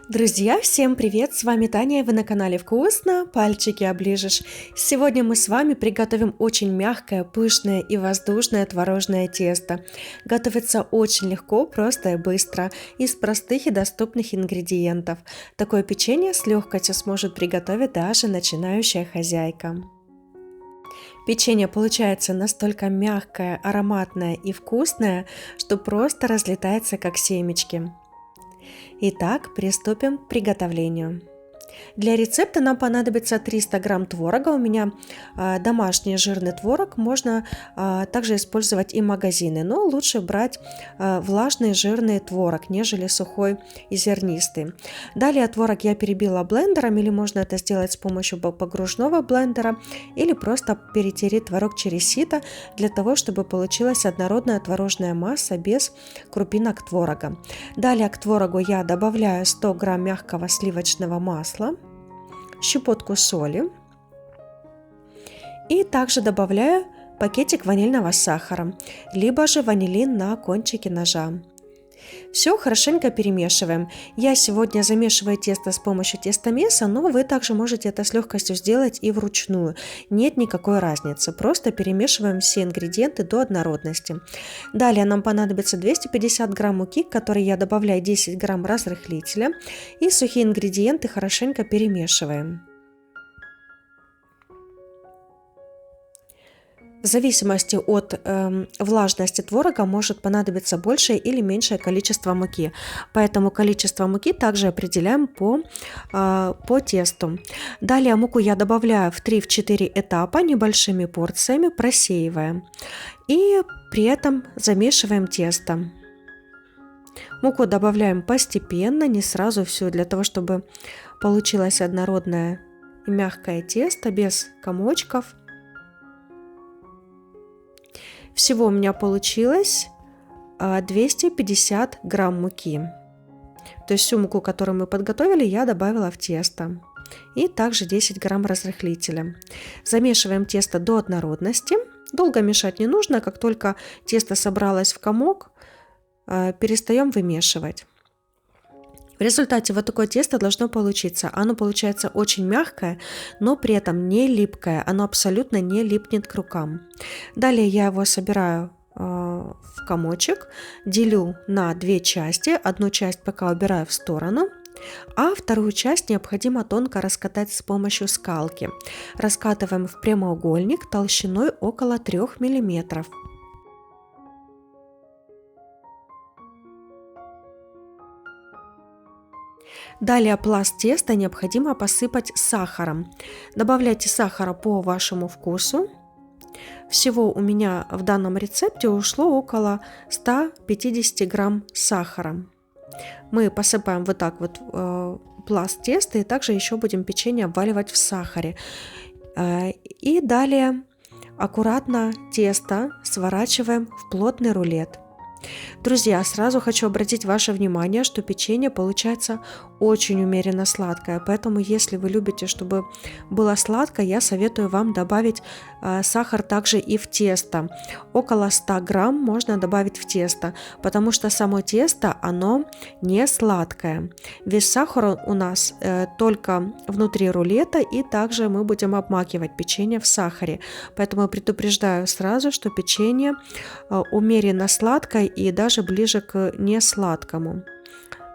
Друзья, всем привет! С вами Таня, и вы на канале Вкусно, пальчики оближешь. Сегодня мы с вами приготовим очень мягкое, пышное и воздушное творожное тесто. Готовится очень легко, просто и быстро, из простых и доступных ингредиентов. Такое печенье с легкостью сможет приготовить даже начинающая хозяйка. Печенье получается настолько мягкое, ароматное и вкусное, что просто разлетается как семечки. Итак, приступим к приготовлению. Для рецепта нам понадобится 300 грамм творога. У меня домашний жирный творог, можно также использовать и магазины, но лучше брать влажный жирный творог, нежели сухой и зернистый. Далее творог я перебила блендером, или можно это сделать с помощью погружного блендера, или просто перетереть творог через сито, для того, чтобы получилась однородная творожная масса без крупинок творога. Далее к творогу я добавляю 100 грамм мягкого сливочного масла, щепотку соли и также добавляю пакетик ванильного сахара, либо же ванилин на кончике ножа. Все хорошенько перемешиваем. Я сегодня замешиваю тесто с помощью тестомеса, но вы также можете это с легкостью сделать и вручную. Нет никакой разницы, просто перемешиваем все ингредиенты до однородности. Далее нам понадобится 250 грамм муки, к которой я добавляю 10 грамм разрыхлителя, и сухие ингредиенты хорошенько перемешиваем. В зависимости от влажности творога может понадобиться большее или меньшее количество муки, поэтому количество муки также определяем по тесту. Далее муку я добавляю в 3-4 этапа небольшими порциями, просеивая, и при этом замешиваем тесто. Муку добавляем постепенно, не сразу всю, для того, чтобы получилось однородное и мягкое тесто без комочков. Всего у меня получилось 250 грамм муки. То есть всю муку, которую мы подготовили, я добавила в тесто. И также 10 грамм разрыхлителя. Замешиваем тесто до однородности. Долго мешать не нужно. Как только тесто собралось в комок, перестаем вымешивать. В результате вот такое тесто должно получиться. Оно получается очень мягкое, но при этом не липкое. Оно абсолютно не липнет к рукам. Далее я его собираю в комочек, делю на две части. Одну часть пока убираю в сторону, а вторую часть необходимо тонко раскатать с помощью скалки. Раскатываем в прямоугольник толщиной около 3 мм. Далее пласт теста необходимо посыпать сахаром. Добавляйте сахара по вашему вкусу. Всего у меня в данном рецепте ушло около 150 грамм сахара. Мы посыпаем вот так вот пласт теста, и также еще будем печенье обваливать в сахаре. И далее аккуратно тесто сворачиваем в плотный рулет. Друзья, сразу хочу обратить ваше внимание, что печенье получается очень умеренно сладкое, поэтому если вы любите, чтобы было сладко, я советую вам добавить сахар также и в тесто. Около 100 грамм можно добавить в тесто, потому что само тесто, оно не сладкое. Весь сахар у нас только внутри рулета, и также мы будем обмакивать печенье в сахаре. Поэтому предупреждаю сразу, что печенье умеренно сладкое и даже ближе к несладкому.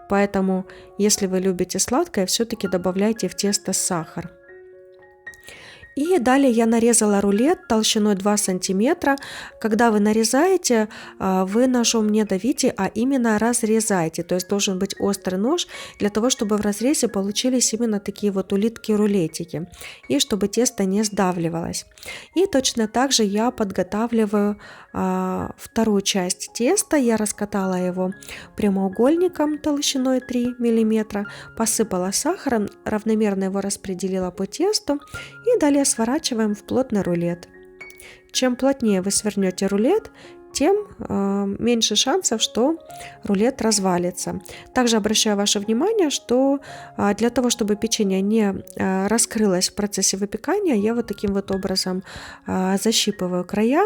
Поэтому, если вы любите сладкое, все-таки добавляйте в тесто сахар. И далее я нарезала рулет толщиной 2 см. Когда вы нарезаете, вы ножом не давите, а именно разрезаете. То есть должен быть острый нож, для того, чтобы в разрезе получились именно такие вот улитки-рулетики. И чтобы тесто не сдавливалось. И точно так же я подготавливаю вторую часть теста. Я раскатала его прямоугольником толщиной 3 мм. Посыпала сахаром, равномерно его распределила по тесту. И далее сворачиваем в плотный рулет. Чем плотнее вы свернете рулет, тем меньше шансов, что рулет развалится. Также обращаю ваше внимание, что для того, чтобы печенье не раскрылось в процессе выпекания, я вот таким вот образом защипываю края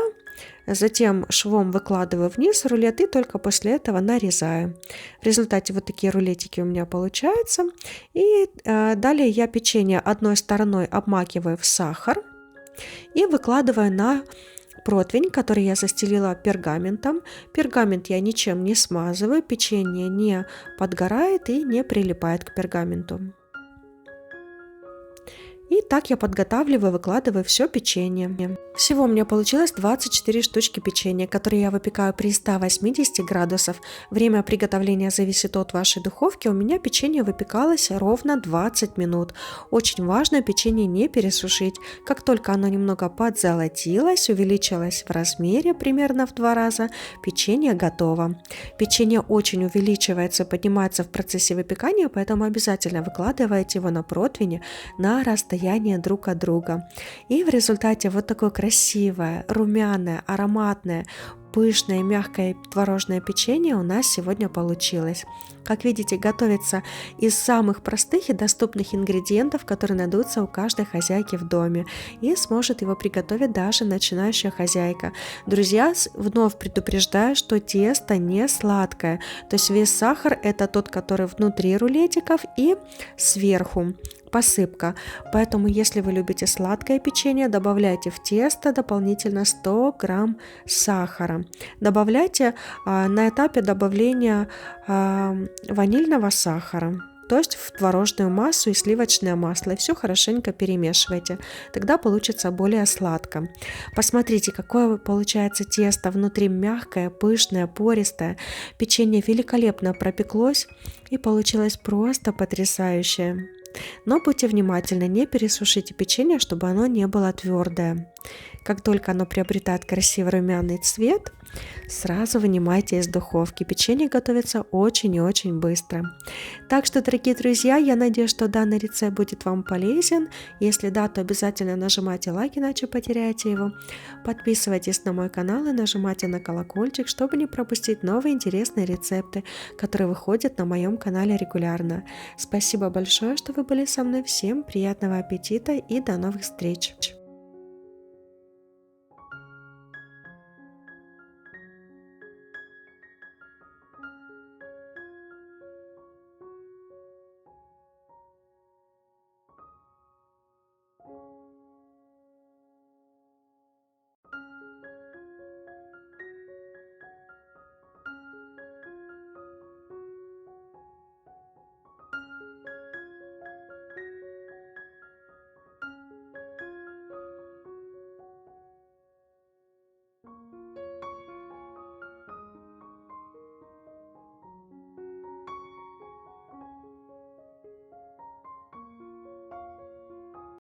Затем швом выкладываю вниз рулет и только после этого нарезаю. В результате вот такие рулетики у меня получаются. И далее я печенье одной стороной обмакиваю в сахар и выкладываю на противень, который я застелила пергаментом. Пергамент я ничем не смазываю, печенье не подгорает и не прилипает к пергаменту. И так я подготавливаю, выкладываю все печенье. Всего у меня получилось 24 штучки печенья, которые я выпекаю при 180 градусов. Время приготовления зависит от вашей духовки. У меня печенье выпекалось ровно 20 минут. Очень важно печенье не пересушить. Как только оно немного подзолотилось, увеличилось в размере примерно в 2 раза, печенье готово. Печенье очень увеличивается, поднимается в процессе выпекания, поэтому обязательно выкладывайте его на противень на расстояние друг от друга. И в результате вот такое красивое, румяное, ароматное, пышное, мягкое творожное печенье у нас сегодня получилось. Как видите, готовится из самых простых и доступных ингредиентов, которые найдутся у каждой хозяйки в доме, и сможет его приготовить даже начинающая хозяйка. Друзья, вновь предупреждаю, что тесто не сладкое, то есть весь сахар это тот, который внутри рулетиков и сверху посыпка. Поэтому, если вы любите сладкое печенье, добавляйте в тесто дополнительно 100 грамм сахара. Добавляйте на этапе добавления ванильного сахара, то есть в творожную массу и сливочное масло, и все хорошенько перемешивайте, тогда получится более сладко. Посмотрите, какое получается тесто, внутри мягкое, пышное, пористое, печенье великолепно пропеклось и получилось просто потрясающее. Но будьте внимательны, не пересушите печенье, чтобы оно не было твердое. Как только оно приобретает красивый румяный цвет, сразу вынимайте из духовки. Печенье готовится очень и очень быстро. Так что, дорогие друзья, я надеюсь, что данный рецепт будет вам полезен. Если да, то обязательно нажимайте лайк, иначе потеряете его. Подписывайтесь на мой канал и нажимайте на колокольчик, чтобы не пропустить новые интересные рецепты, которые выходят на моем канале регулярно. Спасибо большое, что вы были со мной. Всем приятного аппетита и до новых встреч!